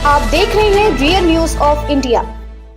आप देख रहे हैं real news of India.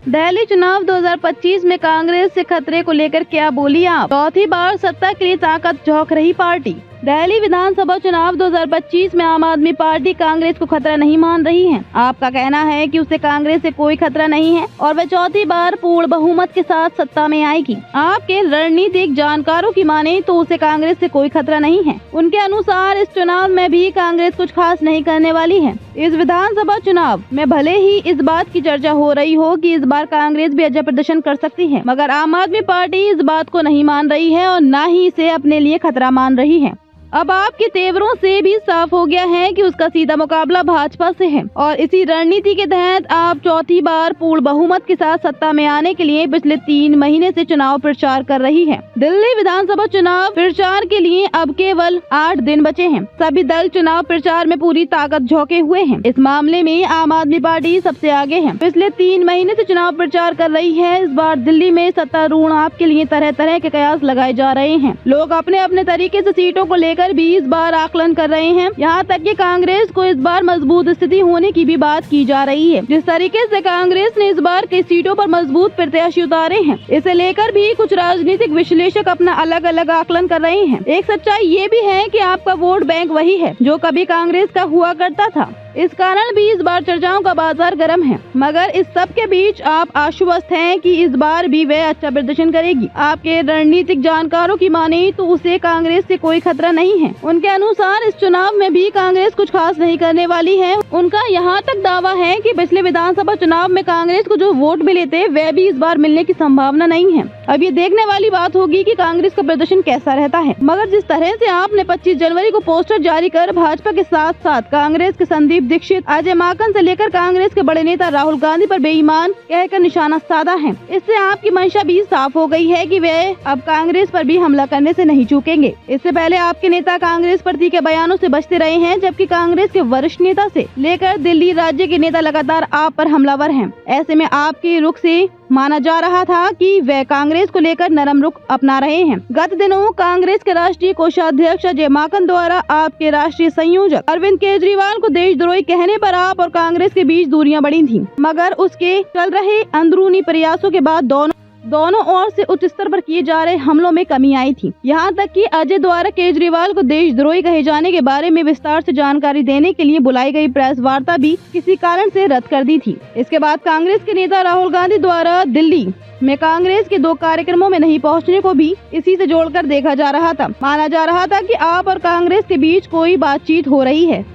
Delhi चुनाव 2025 में कांग्रेस से खतरे को लेकर क्या बोली आप? चौथी बार सत्ता के लिए ताकत झोंक रही पार्टी। दिल्ली विधानसभा चुनाव 2025 में आम आदमी पार्टी कांग्रेस को खतरा नहीं मान रही है। आपका कहना है कि उसे कांग्रेस से कोई खतरा नहीं है और वह चौथी बार पूर्ण बहुमत के साथ सत्ता में आएगी। आपके रणनीतिक जानकारों की माने तो उसे कांग्रेस से कोई खतरा नहीं है। उनके अनुसार इस चुनाव में भी कांग्रेस कुछ खास नहीं करने वाली है। इस विधानसभा चुनाव में भले ही इस बात की चर्चा हो रही हो कि इस बार कांग्रेस भी अच्छा प्रदर्शन कर सकती है, मगर आम आदमी पार्टी इस बात को नहीं मान रही है और न ही इसे अपने लिए खतरा मान रही है। अब आपके तेवरों से भी साफ हो गया है कि उसका सीधा मुकाबला भाजपा से है और इसी रणनीति के तहत आप चौथी बार पूर्ण बहुमत के साथ सत्ता में आने के लिए पिछले 3 महीने से चुनाव प्रचार कर रही है। दिल्ली विधानसभा चुनाव प्रचार के लिए अब केवल 8 दिन बचे हैं। सभी दल चुनाव प्रचार में पूरी ताकत झोंके हुए हैं। इस मामले में आम आदमी पार्टी सबसे आगे है। पिछले 3 महीने से चुनाव प्रचार कर रही है। इस बार दिल्ली में सत्तारूढ़ आपके लिए तरह तरह के कयास लगाए जा रहे हैं। लोग अपने अपने तरीके से सीटों को लेकर भी इस बार आकलन कर रहे हैं। यहाँ तक कि कांग्रेस को इस बार मजबूत स्थिति होने की भी बात की जा रही है। जिस तरीके से कांग्रेस ने इस बार कई सीटों पर मजबूत प्रत्याशी उतारे हैं, इसे लेकर भी कुछ राजनीतिक विश्लेषक अपना अलग अलग आकलन कर रहे हैं। एक सच्चाई ये भी है कि आपका वोट बैंक वही है जो कभी कांग्रेस का हुआ करता था। इस कारण भी इस बार चर्चाओं का बाजार गर्म है, मगर इस सब के बीच आप आश्वस्त हैं कि इस बार भी वह अच्छा प्रदर्शन करेगी। आपके रणनीतिक जानकारों की माने तो उसे कांग्रेस से कोई खतरा नहीं है। उनके अनुसार इस चुनाव में भी कांग्रेस कुछ खास नहीं करने वाली है। उनका यहाँ तक दावा है कि पिछले विधानसभा चुनाव में कांग्रेस को जो वोट मिले थे वह भी इस बार मिलने की संभावना नहीं है। अब ये देखने वाली बात होगी कि कांग्रेस का प्रदर्शन कैसा रहता है। मगर जिस तरह से आपने 25 जनवरी को पोस्टर जारी कर भाजपा के साथ साथ कांग्रेस के संदीप दीक्षित, अजय माकन से लेकर कांग्रेस के बड़े नेता राहुल गांधी पर बेईमान कहकर निशाना साधा है, इससे आपकी मंशा भी साफ हो गई है कि वे अब कांग्रेस पर भी हमला करने से नहीं चूकेंगे। इससे पहले आपके नेता कांग्रेस प्रति के बयानों से बचते रहे हैं, जबकि कांग्रेस के वरिष्ठ नेता से लेकर दिल्ली राज्य के नेता लगातार आप पर हमलावर हैं। ऐसे में आपके रुख से माना जा रहा था कि वे कांग्रेस को लेकर नरम रुख अपना रहे हैं। गत दिनों कांग्रेस के राष्ट्रीय कोषाध्यक्ष अजय माकन द्वारा आपके राष्ट्रीय संयोजक अरविंद केजरीवाल को देशद्रोही कहने पर आप और कांग्रेस के बीच दूरियां बढ़ी थीं, मगर उसके चल रहे अंदरूनी प्रयासों के बाद दोनों ओर से उच्च स्तर पर किए जा रहे हमलों में कमी आई थी। यहाँ तक कि अजय द्वारा केजरीवाल को देशद्रोही कहे जाने के बारे में विस्तार से जानकारी देने के लिए बुलाई गई प्रेस वार्ता भी किसी कारण से रद्द कर दी थी। इसके बाद कांग्रेस के नेता राहुल गांधी द्वारा दिल्ली में कांग्रेस के 2 कार्यक्रमों में नहीं पहुंचने को भी इसी से जोड़कर देखा जा रहा था। माना जा रहा था कि आप और कांग्रेस के बीच कोई बातचीत हो रही है।